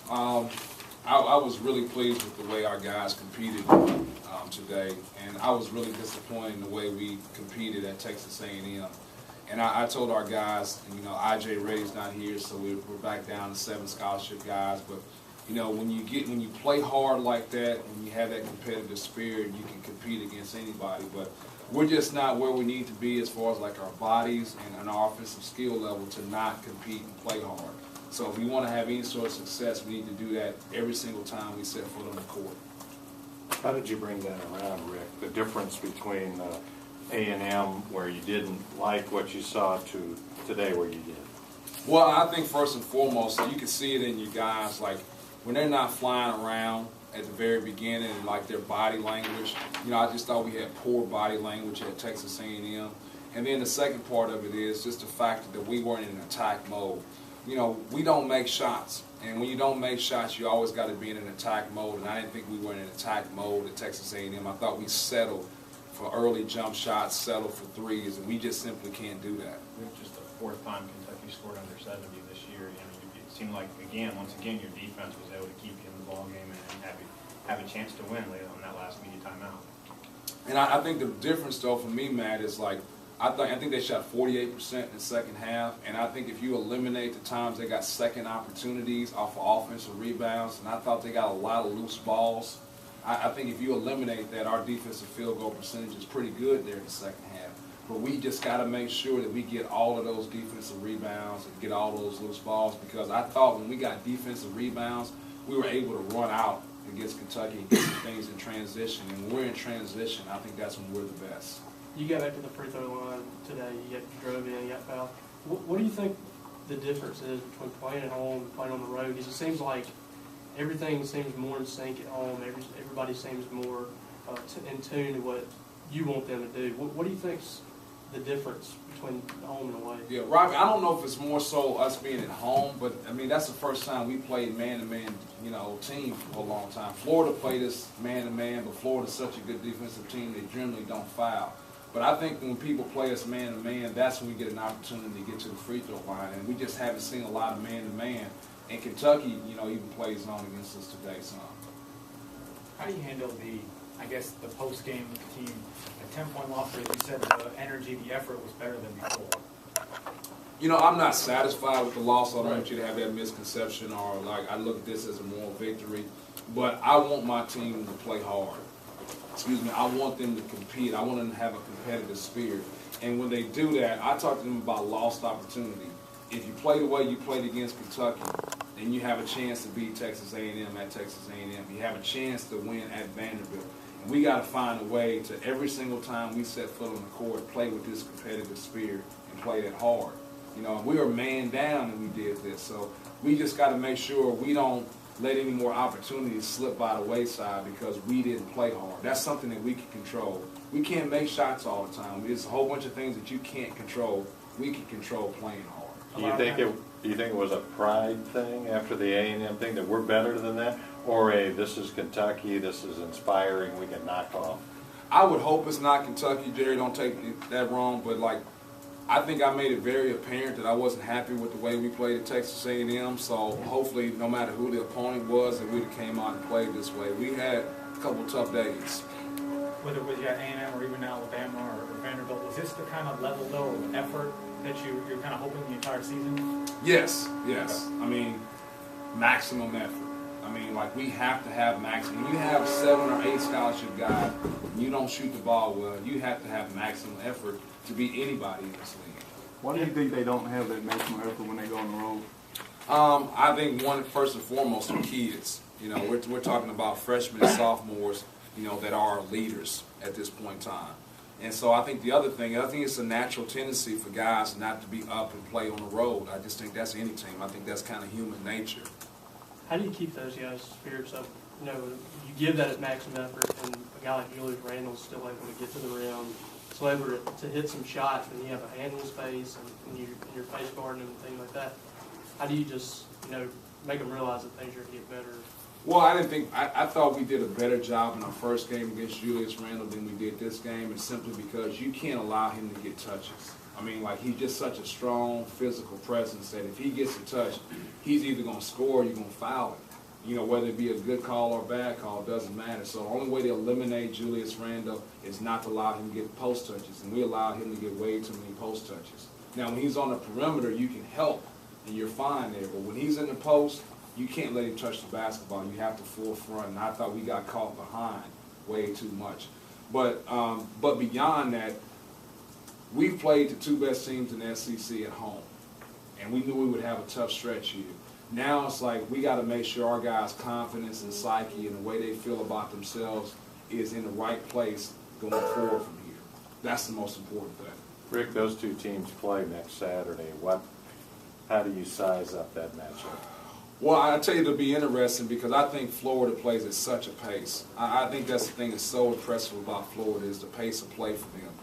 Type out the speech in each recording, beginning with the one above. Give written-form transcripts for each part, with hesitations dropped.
I was really pleased with the way our guys competed today, and I was really disappointed in the way we competed at Texas A&M. And I told our guys, you know, I.J. Reddy's not here, so we're back down to 7 scholarship guys. But you know, when you play hard like that, when you have that competitive spirit, you can compete against anybody. But we're just not where we need to be as far as like our bodies and our offensive skill level to not compete and play hard. So if we want to have any sort of success, we need to do that every single time we set foot on the court. How did you bring that around, Rick? The difference between A&M, where you didn't like what you saw, to today where you did? Well, I think first and foremost, you can see it in your guys, like when they're not flying around at the very beginning, and like their body language. You know, I just thought we had poor body language at Texas A&M. And then the second part of it is just the fact that we weren't in attack mode. You know, we don't make shots. And when you don't make shots, you always got to be in an attack mode. And I didn't think we were in an attack mode at Texas A&M. I thought we settled for early jump shots, settled for threes, and we just simply can't do that. It's just the 4th time Kentucky scored under 70 this year. You know, it seemed like, once again, your defense was able to keep you in the ball game and have a chance to win later on that last media timeout. And I think the difference, though, for me, Matt, is like, I think they shot 48% in the second half, and I think if you eliminate the times they got second opportunities off of offensive rebounds, and I thought they got a lot of loose balls, I think if you eliminate that, our defensive field goal percentage is pretty good there in the second half. But we just got to make sure that we get all of those defensive rebounds and get all those loose balls, because I thought when we got defensive rebounds, we were able to run out against Kentucky and get some things in transition. And when we're in transition, I think that's when we're the best. You got back to the free throw line today. You drove in, you got fouled. What do you think the difference is between playing at home and playing on the road? Because it seems like everything seems more in sync at home. Everybody seems more in tune to what you want them to do. What do you think's the difference between home and away? Yeah, Robbie, I don't know if it's more so us being at home, but I mean that's the first time we played man-to-man, you know, team for a long time. Florida played us man-to-man, but Florida's such a good defensive team they generally don't foul. But I think when people play us man-to-man, that's when we get an opportunity to get to the free throw line, and we just haven't seen a lot of man-to-man. And Kentucky, you know, even plays zone against us today. So, how do you handle the post-game team? A 10-point loss, as you said, the energy, the effort was better than before. You know, I'm not satisfied with the loss. I don't want you to have that misconception or like I look at this as a moral victory. But I want my team to play hard. Excuse me, I want them to compete. I want them to have a competitive spirit. And when they do that, I talk to them about lost opportunity. If you play the way you played against Kentucky, then you have a chance to beat Texas A&M at Texas A&M. You have a chance to win at Vanderbilt. And we got to find a way to, every single time we set foot on the court, play with this competitive spirit and play that hard. You know, we were man down and we did this. So we just got to make sure we don't let any more opportunities slip by the wayside because we didn't play hard. That's something that we can control. We can't make shots all the time. There's a whole bunch of things that you can't control. We can control playing hard. Do you think it was a pride thing after the A&M thing, that we're better than that? Or this is Kentucky, this is inspiring, we can knock off? I would hope it's not Kentucky, Jerry. Don't take that wrong. But, like, I think I made it very apparent that I wasn't happy with the way we played at Texas A&M. So hopefully, no matter who the opponent was, that we'd have came out and played this way. We had a couple tough days. Whether it was at A&M or even Alabama or Vanderbilt, was this the kind of level, though, of effort that you're kind of hoping the entire season? Yes. I mean, maximum effort. I mean, like, we have to have maximum. When you have 7 or 8 scholarship guys and you don't shoot the ball well, you have to have maximum effort to beat anybody in this league. Why do you think they don't have that maximum effort when they go on the road? I think first and foremost, are kids. You know, we're talking about freshmen and sophomores, you know, that are leaders at this point in time. And so I think the other thing, I think it's a natural tendency for guys not to be up and play on the road. I just think that's any team. I think that's kind of human nature. How do you keep those guys' spirits up? You know, you give that at maximum effort, and a guy like Julius Randle's still able to get to the rim, still able to hit some shots, and you have a handle space, and you're face guarding and things like that. How do you just, you know, make them realize that things are going to get better? Well, I thought we did a better job in our first game against Julius Randle than we did this game, and simply because you can't allow him to get touches. I mean, like, he's just such a strong physical presence that if he gets a touch, he's either going to score or you're going to foul him. You know, whether it be a good call or a bad call, doesn't matter. So the only way to eliminate Julius Randle is not to allow him to get post touches, and we allowed him to get way too many post touches. Now, when he's on the perimeter, you can help, and you're fine there. But when he's in the post, you can't let him touch the basketball. You have to full front, and I thought we got caught behind way too much. But beyond that, we've played the two best teams in the SEC at home, and we knew we would have a tough stretch here. Now it's like we got to make sure our guys' confidence and psyche and the way they feel about themselves is in the right place going forward from here. That's the most important thing. Rick, those two teams play next Saturday. How do you size up that matchup? Well, I tell you, it'll be interesting because I think Florida plays at such a pace. I think that's the thing that's so impressive about Florida is the pace of play for them.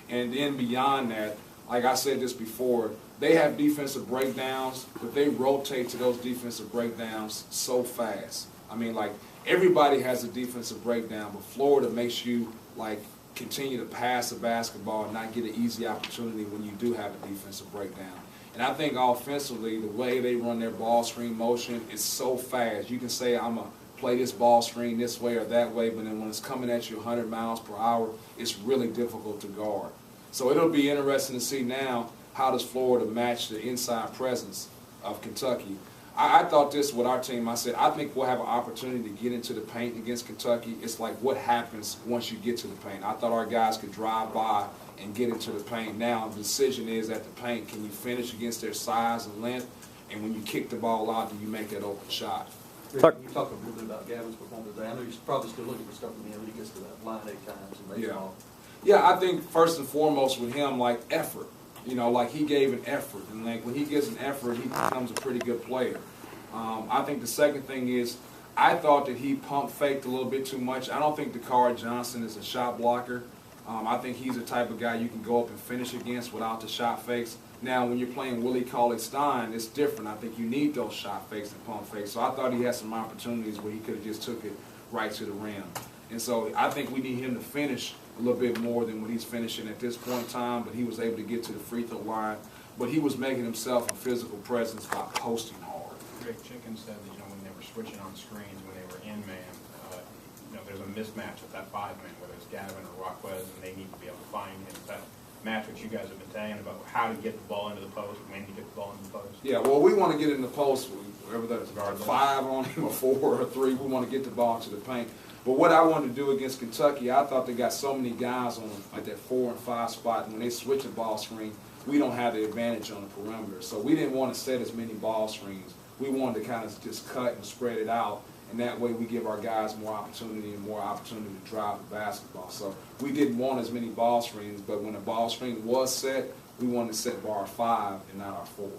And then beyond that, like I said this before, they have defensive breakdowns, but they rotate to those defensive breakdowns so fast. I mean, like, everybody has a defensive breakdown, but Florida makes you, like, continue to pass the basketball and not get an easy opportunity when you do have a defensive breakdown. And I think offensively, the way they run their ball screen motion is so fast. You can say, I'm going to play this ball screen this way or that way, but then when it's coming at you 100 miles per hour, it's really difficult to guard. So it'll be interesting to see now how does Florida match the inside presence of Kentucky. I thought this with our team. I said, I think we'll have an opportunity to get into the paint against Kentucky. It's like what happens once you get to the paint. I thought our guys could drive by and get into the paint. Now the decision is at the paint, can you finish against their size and length? And when you kick the ball out, do you make that open shot? Rick, you talked a little bit about Gavin's performance today. I know you're probably still looking for stuff from him when he gets to that line 8 times in baseball. Yeah, I think first and foremost with him, like effort. You know, like he gave an effort. And like when he gives an effort, he becomes a pretty good player. I think the second thing is I thought that he pump faked a little bit too much. I don't think Dakar Johnson is a shot blocker. I think he's the type of guy you can go up and finish against without the shot fakes. Now, when you're playing Willie Cauley-Stein, it's different. I think you need those shot fakes and pump fakes. So I thought he had some opportunities where he could have just took it right to the rim. And so I think we need him to finish a little bit more than what he's finishing at this point in time, but he was able to get to the free throw line. But he was making himself a physical presence by posting hard. Rick Chicken said that, when they were switching on screens, when they were in man, there's a mismatch with that 5-man, whether it's Gavin or Rockwez, and they need to be able to find him. That match which you guys have been saying about how to get the ball into the post, when to get the ball into the post. Yeah, well, we want to get in the post, whether that's a 5 on him, or 4 or 3. We want to get the ball to the paint. But what I wanted to do against Kentucky, I thought they got so many guys on like that 4 and 5 spot, and when they switch the ball screen, we don't have the advantage on the perimeter. So we didn't want to set as many ball screens. We wanted to kind of just cut and spread it out, and that way we give our guys more opportunity to drive the basketball. So we didn't want as many ball screens, but when the ball screen was set, we wanted to set bar 5 and not our 4.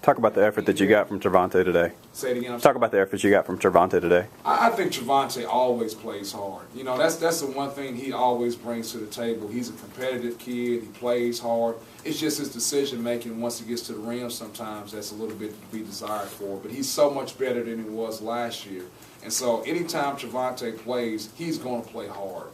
Talk about the effort that you got from Trevante today. Say it again. Talk about the effort you got from Trevante today. I think Trevante always plays hard. You know, that's the one thing he always brings to the table. He's a competitive kid. He plays hard. It's just his decision making once he gets to the rim sometimes that's a little bit to be desired for. But he's so much better than he was last year. And so anytime Trevante plays, he's going to play hard.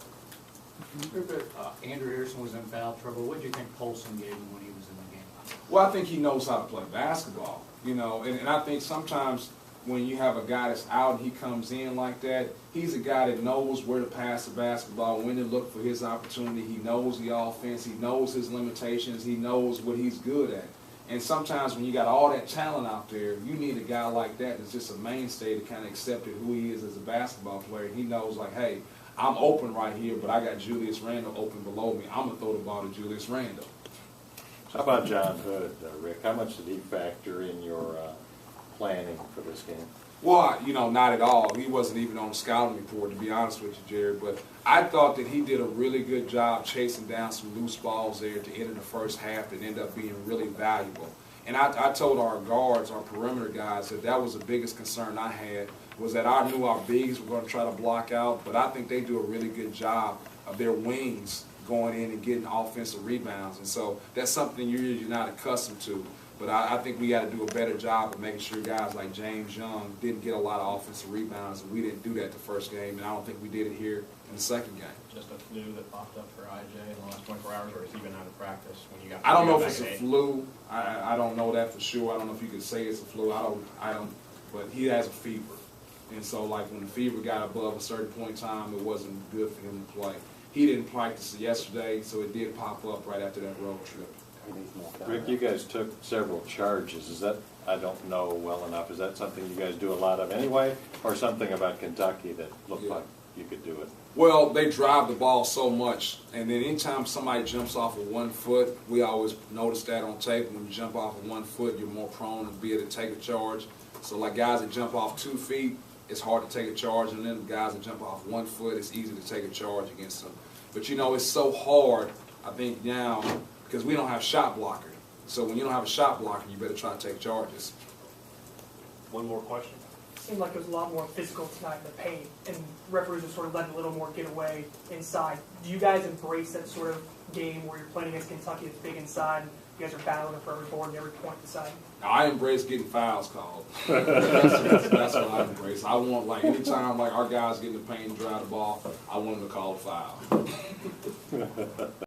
Andrew Harrison was in foul trouble. What did you think Polson gave him when he was in the game? Well, I think he knows how to play basketball, and I think sometimes when you have a guy that's out and he comes in like that, he's a guy that knows where to pass the basketball, when to look for his opportunity. He knows the offense. He knows his limitations. He knows what he's good at. And sometimes when you got all that talent out there, you need a guy like that that's just a mainstay to kind of accept who he is as a basketball player. He knows, like, hey, I'm open right here, but I got Julius Randle open below me. I'm going to throw the ball to Julius Randle. How about John Hood, Rick? How much did he factor in your planning for this game? Well, not at all. He wasn't even on the scouting report, to be honest with you, Jared. But I thought that he did a really good job chasing down some loose balls there to end in the first half that ended up being really valuable. And I told our guards, our perimeter guys, that was the biggest concern I had, was that I knew our bigs were going to try to block out, but I think they do a really good job of their wings going in and getting offensive rebounds. And so that's something you're usually not accustomed to. But I think we got to do a better job of making sure guys like James Young didn't get a lot of offensive rebounds, and we didn't do that the first game, and I don't think we did it here in the second game. Just a flu that popped up for IJ in the last 24 hours, or is he been out of practice when you got? I don't know if it's a flu. I don't know that for sure. I don't know if you could say it's a flu. I don't. But he has a fever. And so, like, when the fever got above a certain point in time, it wasn't good for him to play. He didn't practice yesterday, so it did pop up right after that road trip. Rick, you guys took several charges. Is that, I don't know well enough, is that something you guys do a lot of anyway? Or something about Kentucky that looked Yeah. like you could do it? Well, they drive the ball so much, and then anytime somebody jumps off of 1 foot, we always notice that on tape. When you jump off of 1 foot, you're more prone to be able to take a charge. So, like guys that jump off 2 feet, it's hard to take a charge, and then guys that jump off 1 foot, it's easy to take a charge against them. But you know, it's so hard, I think now, because we don't have shot blocker. So when you don't have a shot blocker, you better try to take charges. One more question. Seemed like it was a lot more physical tonight in the paint, and referees are sort of letting a little more get away inside. Do you guys embrace that sort of game where you're playing against Kentucky that's big inside, and you guys are battling for every board and every point inside? I embrace getting fouls called. That's what I embrace. I want, like, anytime like our guys get in the paint and drive the ball, I want them to call a foul.